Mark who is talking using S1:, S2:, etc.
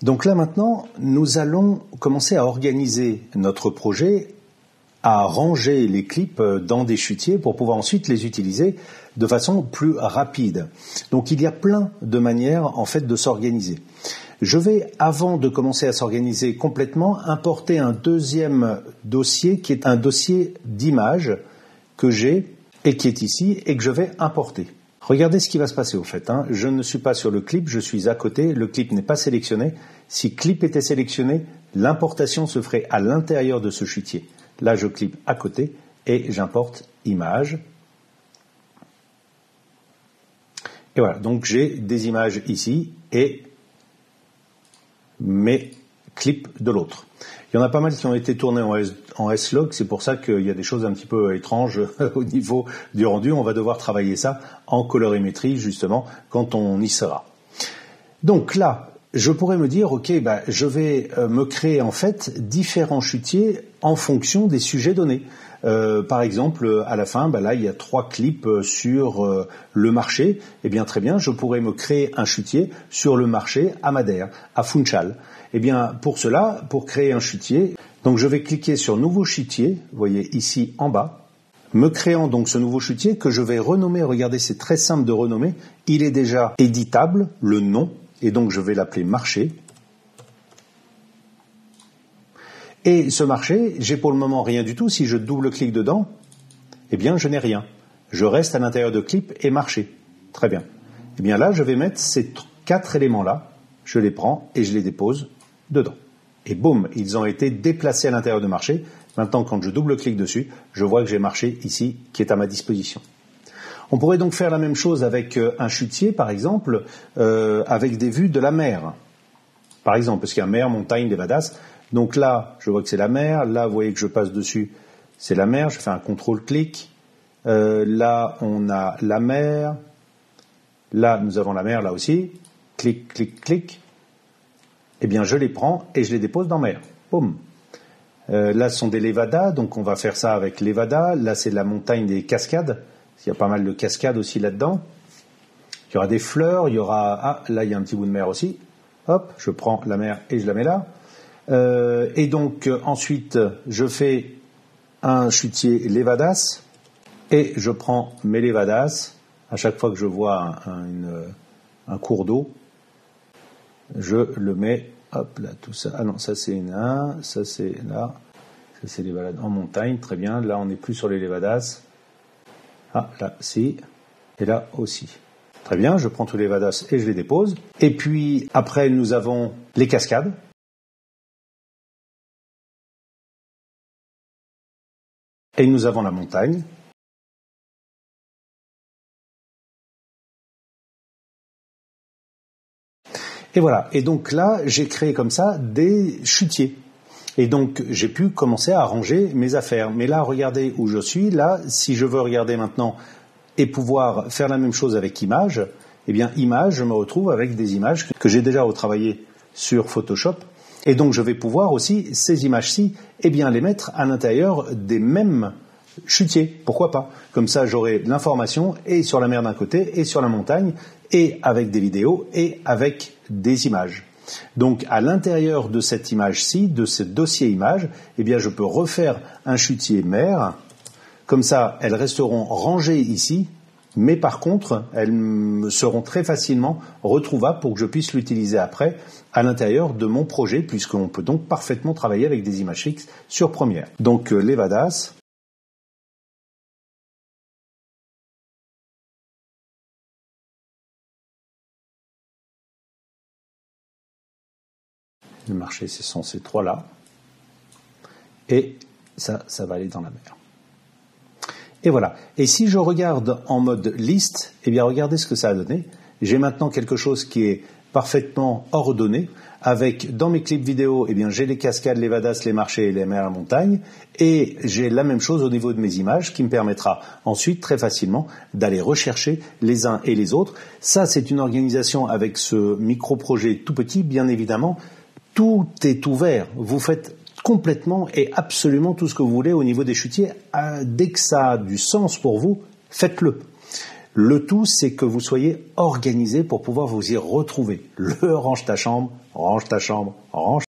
S1: Donc là maintenant, nous allons commencer à organiser notre projet, à ranger les clips dans des chutiers pour pouvoir ensuite les utiliser de façon plus rapide. Donc il y a plein de manières en fait de s'organiser. Je vais, avant de commencer à s'organiser complètement, importer un deuxième dossier qui est un dossier d'images que j'ai et qui est ici et que je vais importer. Regardez ce qui va se passer au fait. Je ne suis pas sur le clip, je suis à côté, le clip n'est pas sélectionné. Si clip était sélectionné, l'importation se ferait à l'intérieur de ce chutier. Là, je clique à côté et j'importe image. Et voilà, donc j'ai des images ici et mes clips de l'autre. Il y en a pas mal qui ont été tournés en S-Log, c'est pour ça qu'il y a des choses un petit peu étranges au niveau du rendu. On va devoir travailler ça en colorimétrie, justement, quand on y sera. Donc là, je pourrais me dire, ok, je vais me créer en fait différents chutiers en fonction des sujets donnés. Par exemple, à la fin, là, il y a 3 clips sur le marché. Eh bien, très bien, je pourrais me créer un chutier sur le marché à Madère, à Funchal. Eh bien, pour cela, pour créer un chutier, donc je vais cliquer sur Nouveau chutier, vous voyez ici en bas, me créant donc ce nouveau chutier que je vais renommer. Regardez, c'est très simple de renommer. Il est déjà éditable, le nom, et donc je vais l'appeler marché. Et ce marché, j'ai pour le moment rien du tout. Si je double-clique dedans, eh bien, je n'ai rien. Je reste à l'intérieur de clip et marché. Très bien. Eh bien là, je vais mettre ces 4 éléments-là, je les prends et je les dépose dedans. Et boum, ils ont été déplacés à l'intérieur de marché. Maintenant, quand je double-clique dessus, je vois que j'ai marché ici qui est à ma disposition. On pourrait donc faire la même chose avec un chutier, par exemple, avec des vues de la mer. Par exemple, parce qu'il y a mer, montagne, Levadas. Donc là, je vois que c'est la mer. Là, vous voyez que je passe dessus, c'est la mer. Je fais un contrôle-clic. Là, on a la mer. Là, nous avons la mer, là aussi. Clic, clic, clic. Eh bien, je les prends et je les dépose dans mer. Boum. Là, ce sont des Levadas, donc on va faire ça avec Levada. Là, c'est la montagne des cascades. Il y a pas mal de cascades aussi là-dedans. Il y aura des fleurs, il y aura... Ah, là, il y a un petit bout de mer aussi. Hop, je prends la mer et je la mets là. Et donc, ensuite, je fais un chutier Levadas et je prends mes Levadas. À chaque fois que je vois un cours d'eau, je le mets, hop, là, tout ça. Ah non, ça c'est là, ça c'est là. Ça c'est les balades en montagne, très bien. Là, on n'est plus sur les Levadas. Ah, là, si. Et là aussi. Très bien, je prends tous les Levadas et je les dépose. Et puis, après, nous avons les cascades. Et nous avons la montagne. Et voilà. Et donc là, j'ai créé comme ça des chutiers. Et donc, j'ai pu commencer à ranger mes affaires. Mais là, regardez où je suis. Là, si je veux regarder maintenant et pouvoir faire la même chose avec images, eh bien, images, je me retrouve avec des images que j'ai déjà retravaillées sur Photoshop. Et donc, je vais pouvoir aussi, ces images-ci, eh bien, les mettre à l'intérieur des mêmes chutiers. Pourquoi pas? Comme ça, j'aurai l'information et sur la mer d'un côté et sur la montagne, et avec des vidéos et avec des images. Donc, à l'intérieur de cette image-ci, de ce dossier image, eh bien, je peux refaire un chutier mer. Comme ça, elles resteront rangées ici, mais par contre, elles me seront très facilement retrouvables pour que je puisse l'utiliser après à l'intérieur de mon projet, puisqu'on peut donc parfaitement travailler avec des images fixes sur Premiere. Donc, Levadas. Le marché, ce sont ces 3-là. Et ça va aller dans la mer. Et voilà. Et si je regarde en mode liste, eh bien, regardez ce que ça a donné. J'ai maintenant quelque chose qui est parfaitement ordonné, avec, dans mes clips vidéo, eh bien, j'ai les cascades, les Levadas, les marchés et les mers à montagne, et j'ai la même chose au niveau de mes images, qui me permettra ensuite, très facilement, d'aller rechercher les uns et les autres. Ça, c'est une organisation avec ce micro-projet tout petit, bien évidemment. Tout est ouvert. Vous faites complètement et absolument tout ce que vous voulez au niveau des chutiers. Dès que ça a du sens pour vous, faites-le. Le tout, c'est que vous soyez organisé pour pouvoir vous y retrouver. Le range ta chambre, range ta chambre, range